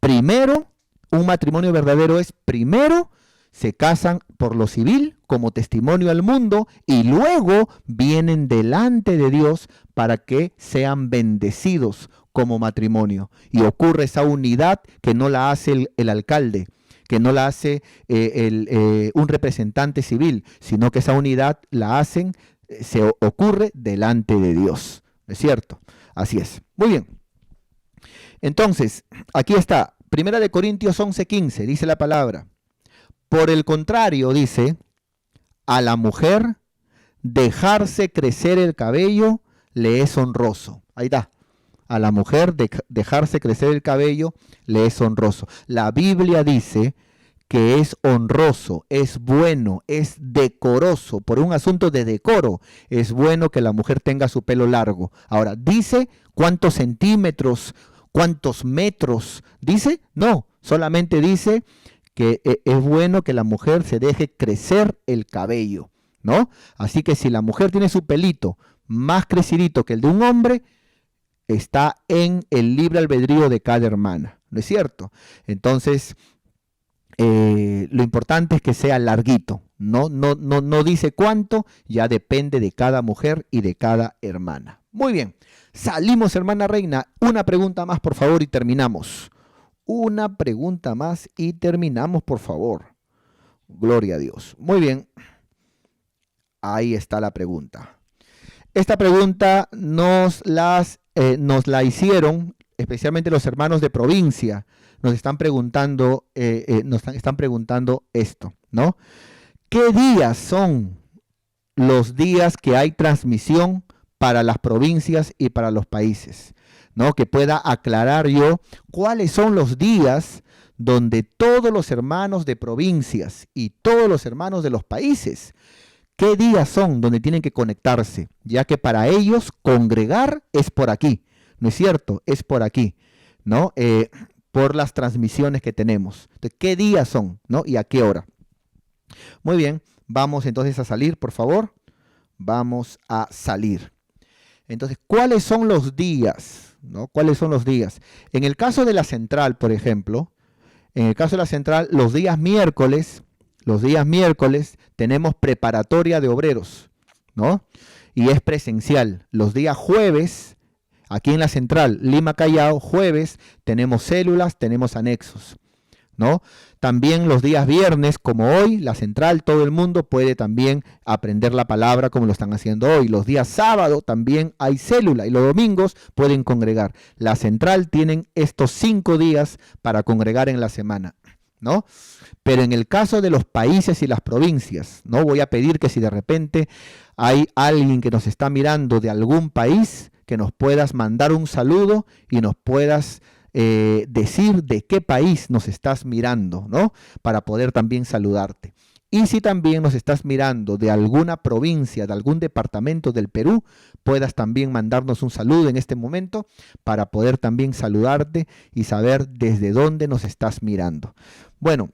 Primero, un matrimonio verdadero es primero se casan por lo civil como testimonio al mundo y luego vienen delante de Dios para que sean bendecidos como matrimonio. Y ocurre esa unidad que no la hace el alcalde, que no la hace un representante civil, sino que esa unidad la hacen, se ocurre delante de Dios. ¿Es cierto? Así es. Muy bien. Entonces, aquí está, 1 Corintios 11:15, dice la palabra. Por el contrario, dice, a la mujer dejarse crecer el cabello le es honroso. Ahí está. A la mujer dejarse crecer el cabello le es honroso. La Biblia dice que es honroso, es bueno, es decoroso, por un asunto de decoro, es bueno que la mujer tenga su pelo largo. Ahora, ¿dice cuántos centímetros, cuántos metros? ¿Dice? No, solamente dice que es bueno que la mujer se deje crecer el cabello, ¿no? Así que si la mujer tiene su pelito más crecidito que el de un hombre, está en el libre albedrío de cada hermana, ¿no es cierto? Entonces, lo importante es que sea larguito, no dice cuánto, ya depende de cada mujer y de cada hermana. Muy bien, salimos, hermana Reina. Una pregunta más, por favor, y terminamos. Una pregunta más y terminamos, por favor. Gloria a Dios. Muy bien. Ahí está la pregunta. Esta pregunta nos la hicieron especialmente los hermanos de provincia. Nos están preguntando esto, ¿no? ¿Qué días son los días que hay transmisión para las provincias y para los países? ¿No? Que pueda aclarar yo cuáles son los días donde todos los hermanos de provincias y todos los hermanos de los países, qué días son donde tienen que conectarse, ya que para ellos congregar es por aquí, ¿no es cierto? Es por aquí, ¿no? Por las transmisiones que tenemos. Entonces, ¿qué días son, ¿no? ¿Y a qué hora? Muy bien, vamos entonces a salir, por favor. Vamos a salir. Entonces, ¿cuáles son los días? ¿No? ¿Cuáles son los días? En el caso de la central, por ejemplo, los días miércoles tenemos preparatoria de obreros, ¿no? Y es presencial. Los días jueves, aquí en la central, Lima Callao, jueves, tenemos células, tenemos anexos, ¿no? También los días viernes, como hoy, la central, todo el mundo puede también aprender la palabra como lo están haciendo hoy. Los días sábado también hay célula y los domingos pueden congregar. La central tienen estos 5 días para congregar en la semana. ¿no? Pero en el caso de los países y las provincias, ¿no? Voy a pedir que si de repente hay alguien que nos está mirando de algún país, que nos puedas mandar un saludo y nos puedas decir de qué país nos estás mirando, ¿no? Para poder también saludarte. Y si también nos estás mirando de alguna provincia, de algún departamento del Perú, puedas también mandarnos un saludo en este momento para poder también saludarte y saber desde dónde nos estás mirando. Bueno,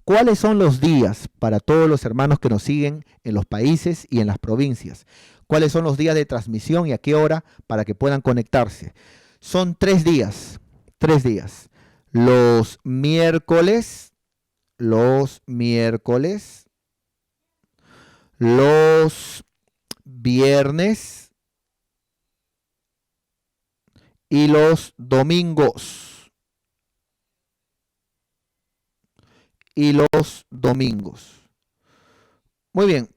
¿cuáles son los días para todos los hermanos que nos siguen en los países y en las provincias? ¿Cuáles son los días de transmisión y a qué hora para que puedan conectarse? Son 3 días, 3 días. Los miércoles, los viernes y los domingos. Muy bien.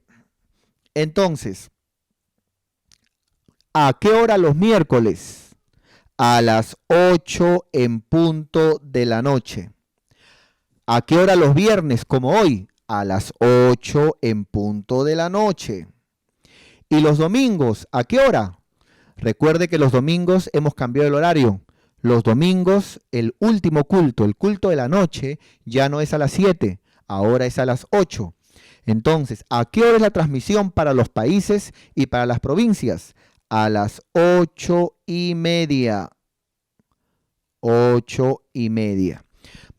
Entonces, ¿a qué hora los miércoles? A las 8 en punto de la noche. ¿A qué hora los viernes, como hoy? A las 8 en punto de la noche. ¿Y los domingos, a qué hora? Recuerde que los domingos hemos cambiado el horario. Los domingos, el último culto, el culto de la noche, ya no es a las 7, ahora es a las 8. Entonces, ¿a qué hora es la transmisión para los países y para las provincias? A las 8:30. 8:30.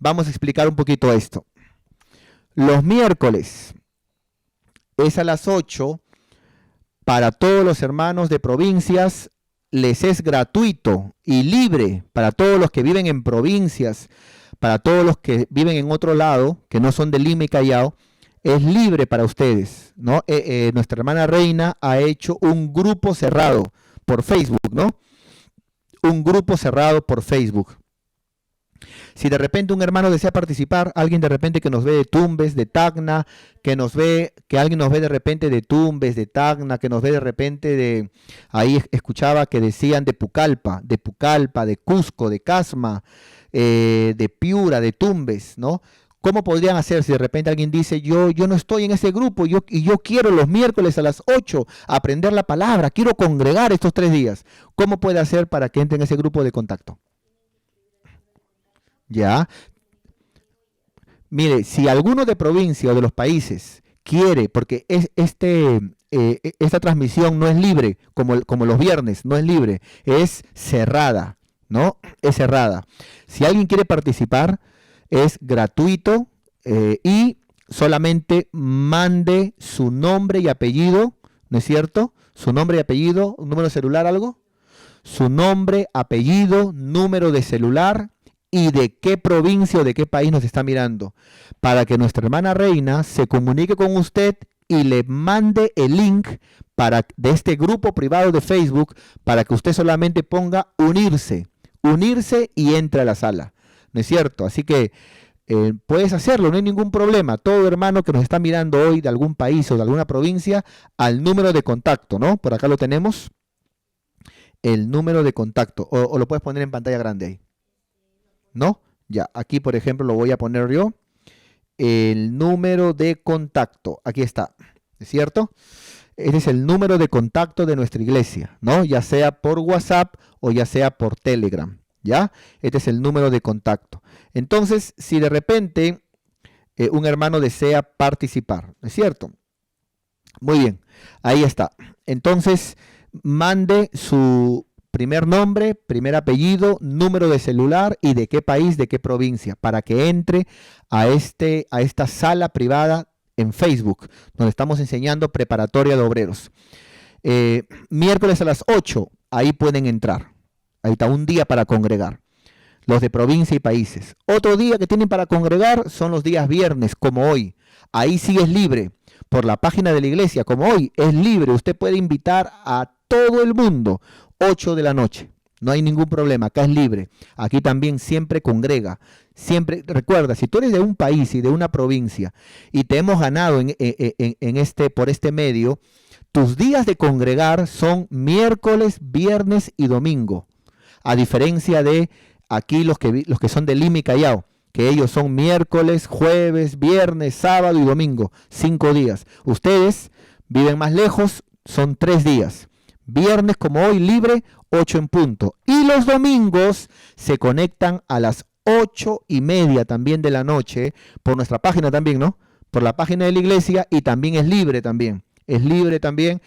Vamos a explicar un poquito esto. Los miércoles es a las 8. Para todos los hermanos de provincias les es gratuito y libre. Para todos los que viven en provincias, para todos los que viven en otro lado, que no son de Lima y Callao, es libre para ustedes, ¿no? Nuestra hermana Reina ha hecho un grupo cerrado por Facebook, ¿no? Un grupo cerrado por Facebook. Si de repente un hermano desea participar, alguien de repente que nos ve de Tumbes, de Tacna, que alguien nos ve de repente de Tumbes, de Tacna, que nos ve de repente de, ahí escuchaba que decían de Pucallpa, de Cusco, de Casma, de Piura, de Tumbes, ¿no? ¿Cómo podrían hacer si de repente alguien dice, yo no estoy en ese grupo y yo quiero los miércoles a las 8 aprender la palabra, quiero congregar estos 3 días? ¿Cómo puede hacer para que entre en ese grupo de contacto? Ya. Mire, si alguno de provincia o de los países quiere, porque esta transmisión no es libre, como los viernes, no es libre, es cerrada, ¿no? Es cerrada. Si alguien quiere participar, es gratuito y solamente mande su nombre y apellido, ¿no es cierto? Su nombre y apellido, un número de celular, algo. Su nombre, apellido, número de celular y de qué provincia o de qué país nos está mirando, para que nuestra hermana Reina se comunique con usted y le mande el link de este grupo privado de Facebook para que usted solamente ponga unirse y entre a la sala, ¿no es cierto? Así que puedes hacerlo, no hay ningún problema. Todo hermano que nos está mirando hoy de algún país o de alguna provincia, al número de contacto, ¿no? Por acá lo tenemos, el número de contacto, o lo puedes poner en pantalla grande ahí. ¿No? Ya, aquí por ejemplo lo voy a poner yo. El número de contacto, aquí está, ¿es cierto? Este es el número de contacto de nuestra iglesia, ¿no? Ya sea por WhatsApp o ya sea por Telegram, ¿ya? Este es el número de contacto. Entonces, si de repente un hermano desea participar, ¿es cierto? Muy bien, ahí está. Entonces, mande su primer nombre, primer apellido, número de celular y de qué país, de qué provincia, para que entre a esta sala privada en Facebook, donde estamos enseñando preparatoria de obreros. Miércoles a las 8, ahí pueden entrar. Ahí está, un día para congregar. Los de provincia y países. Otro día que tienen para congregar son los días viernes, como hoy. Ahí sí es libre. Por la página de la iglesia, como hoy, es libre. Usted puede invitar a todo el mundo. 8 de la noche, no hay ningún problema, acá es libre, aquí también siempre congrega, siempre, recuerda, si tú eres de un país y de una provincia y te hemos ganado por este medio, tus días de congregar son miércoles, viernes y domingo, a diferencia de aquí los que son de Lima y Callao, que ellos son miércoles, jueves, viernes, sábado y domingo, 5 días. Ustedes viven más lejos, son 3 días. Viernes como hoy libre, 8 en punto. Y los domingos se conectan a las 8:30 también de la noche, por nuestra página también, ¿no? Por la página de la iglesia, y también es libre también. Es libre también.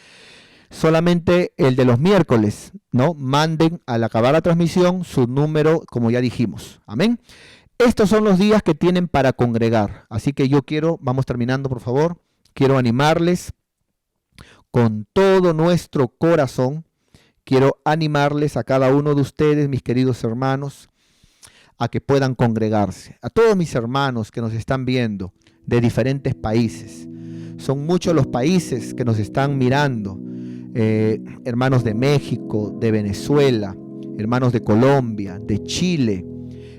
Solamente el de los miércoles, ¿no? Manden al acabar la transmisión su número, como ya dijimos. Amén. Estos son los días que tienen para congregar. Así que yo quiero, vamos terminando por favor, quiero animarles con todo nuestro corazón. Quiero animarles a cada uno de ustedes, mis queridos hermanos, a que puedan congregarse. A todos mis hermanos que nos están viendo de diferentes países. Son muchos los países que nos están mirando. Hermanos de México, de Venezuela, hermanos de Colombia, de Chile,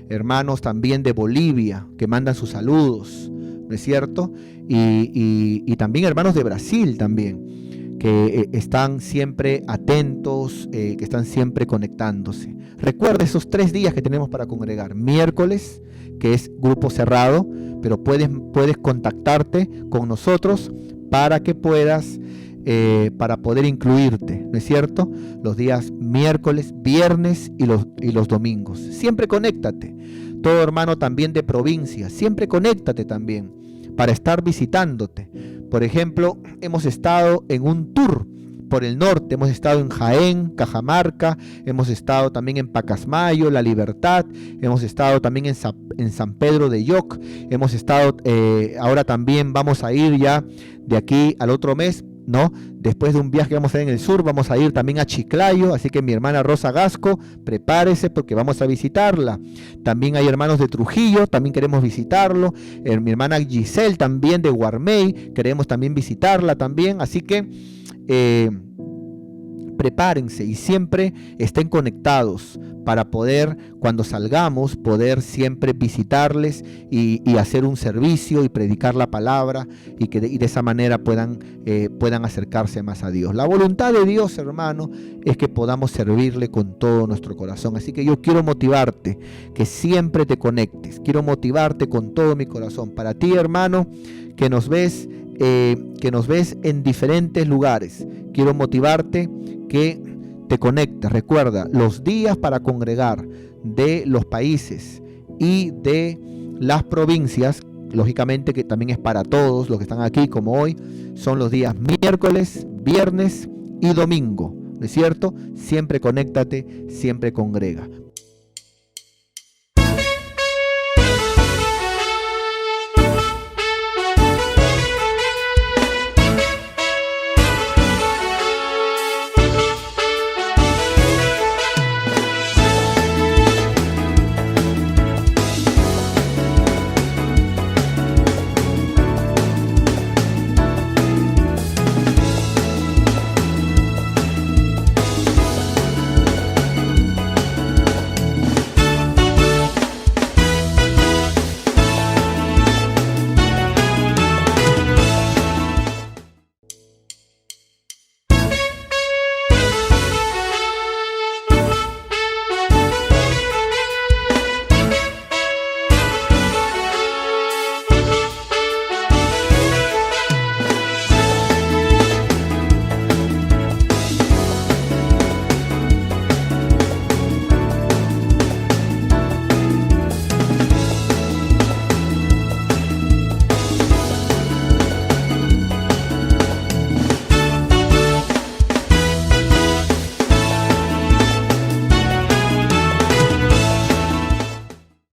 hermanos también de Bolivia que mandan sus saludos, ¿no es cierto? Y también hermanos de Brasil también, que están siempre atentos, que están siempre conectándose. Recuerda esos 3 días que tenemos para congregar. Miércoles, que es grupo cerrado, pero puedes contactarte con nosotros para que puedas, para poder incluirte, ¿no es cierto? Los días miércoles, viernes y los domingos. Siempre conéctate. Todo hermano también de provincia, siempre conéctate también para estar visitándote. Por ejemplo, hemos estado en un tour por el norte, hemos estado en Jaén, Cajamarca, hemos estado también en Pacasmayo, La Libertad, hemos estado también en San Pedro de Yoc, hemos estado, ahora también vamos a ir ya de aquí al otro mes, ¿no? Después de un viaje que vamos a hacer en el sur, vamos a ir también a Chiclayo, así que mi hermana Rosa Gasco, prepárese porque vamos a visitarla. También hay hermanos de Trujillo, también queremos visitarlo. Mi hermana Giselle también de Guarmey, queremos también visitarla también, así que prepárense y siempre estén conectados para poder, cuando salgamos, poder siempre visitarles y hacer un servicio y predicar la palabra y de esa manera puedan acercarse más a Dios. La voluntad de Dios, hermano, es que podamos servirle con todo nuestro corazón. Así que yo quiero motivarte, que siempre te conectes. Quiero motivarte con todo mi corazón. Para ti, hermano, que nos ves en diferentes lugares, quiero motivarte que te conectes. Recuerda, los días para congregar de los países y de las provincias, lógicamente que también es para todos los que están aquí como hoy, son los días miércoles, viernes y domingo, ¿no es cierto? Siempre conéctate, siempre congrega.